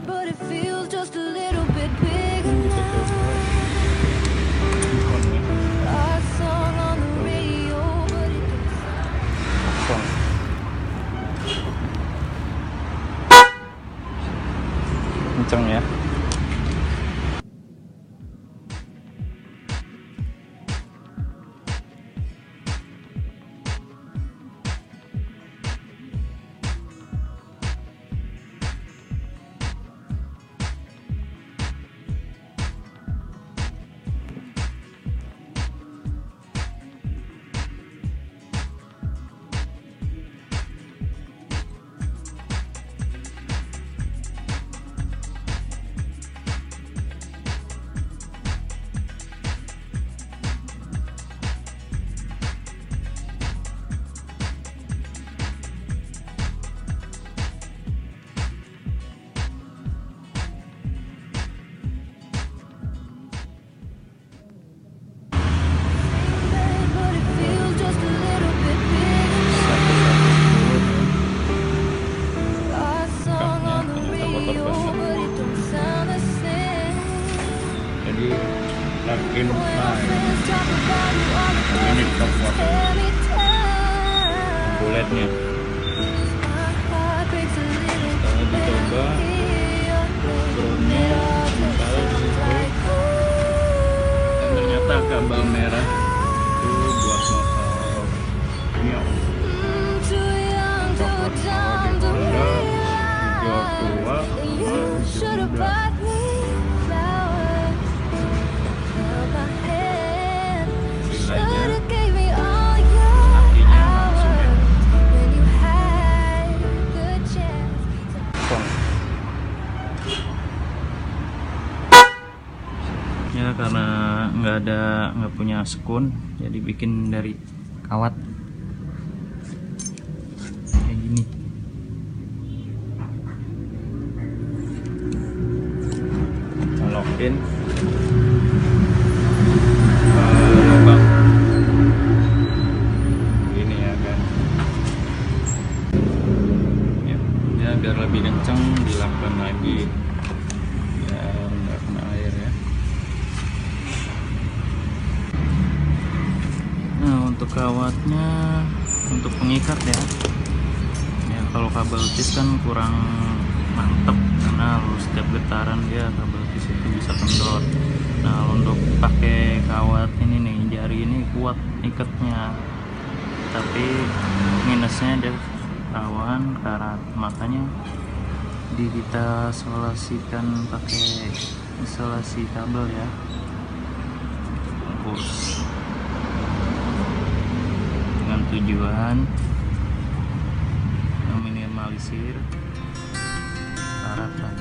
but it feels just a little bit bigger Kita coba ikonnya. Our song on the radio, but it don't IPhone. Kenceng ya. but it feels just a little bit bigger. Our song on the radio, but it don't sound the same. Jadi yakin When our nah friends talk about you all the ini top time, warna anytime. buletnya. My heart breaks a little Setelah dicoba drone-nya ditaruh di situ dan ternyata kabel merah itu buat motor Mio. too young, too dumb to Hijau tua realize you sama should hijau have muda. bought me flowers. Held my hand, should have gave me all your Akhirnya langsung ya. hours when you had the chance. Ya karena nggak punya sekun, jadi bikin dari kawat kayak gini. Colokin lubang gini ya kan. Ya biar lebih kenceng dilapkan lagi biar nggak kena air ya. Nah untuk kawatnya, untuk pengikat ya, kalau kabel cis kan kurang mantep karena harus setiap getaran dia kabel cis itu bisa kendor. Nah untuk pakai kawat ini nih, jari ini kuat ikatnya, tapi minusnya dia rawan karat, makanya kita isolasikan pakai isolasi kabel ya, bungkus dengan tujuan meminimalisir karatan.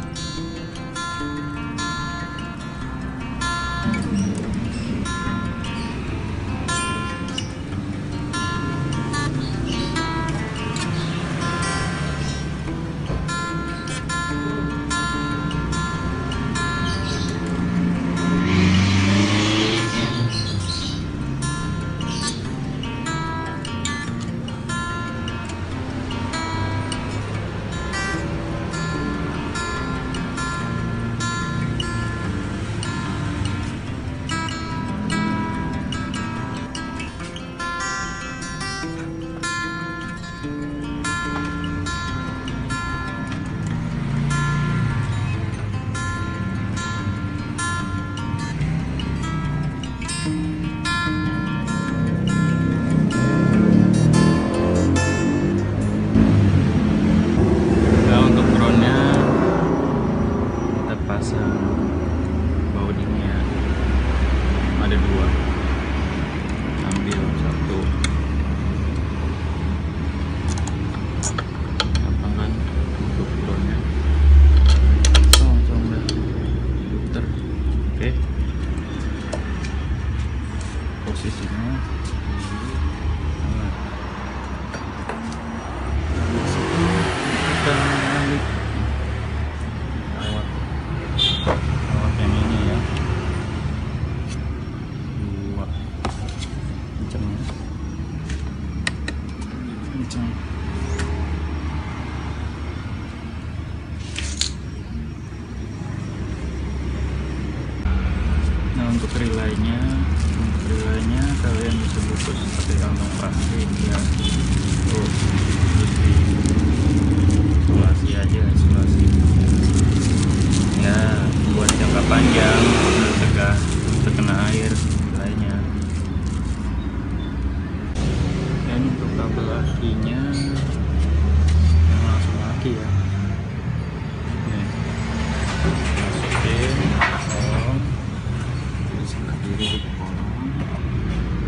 relaynya. Untuk relaynya kalian bisa bungkus pakai kantong plastik ya. Terus isolasi aja, isolasi ya buat jangka panjang, mencegah terkena air relaynya. Dan untuk kabel akinya yang langsung aki ya. Nih, masukin kolong di sebelah kiri di kolong,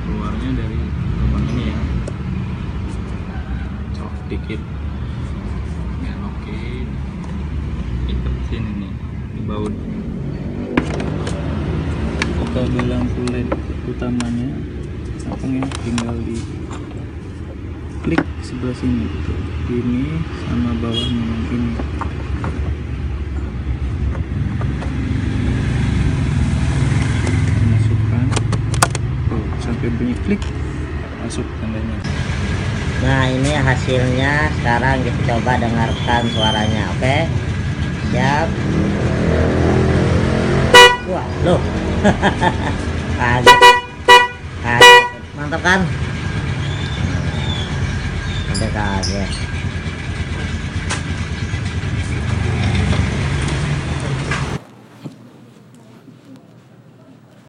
keluarnya dari lubang ini ya, colok dikit, belokin, iketin ini di baut. Untuk kabel lampu LED utamanya apa ya, tinggal di klik sebelah sini, ini sama bawahnya yang ini. Masukkan, sampai bunyi klik, masuk tandanya. Nah, ini hasilnya. Sekarang kita coba dengarkan suaranya. Oke, siap. Wah, loh. Kaget. Mantap kan? Ada kaget.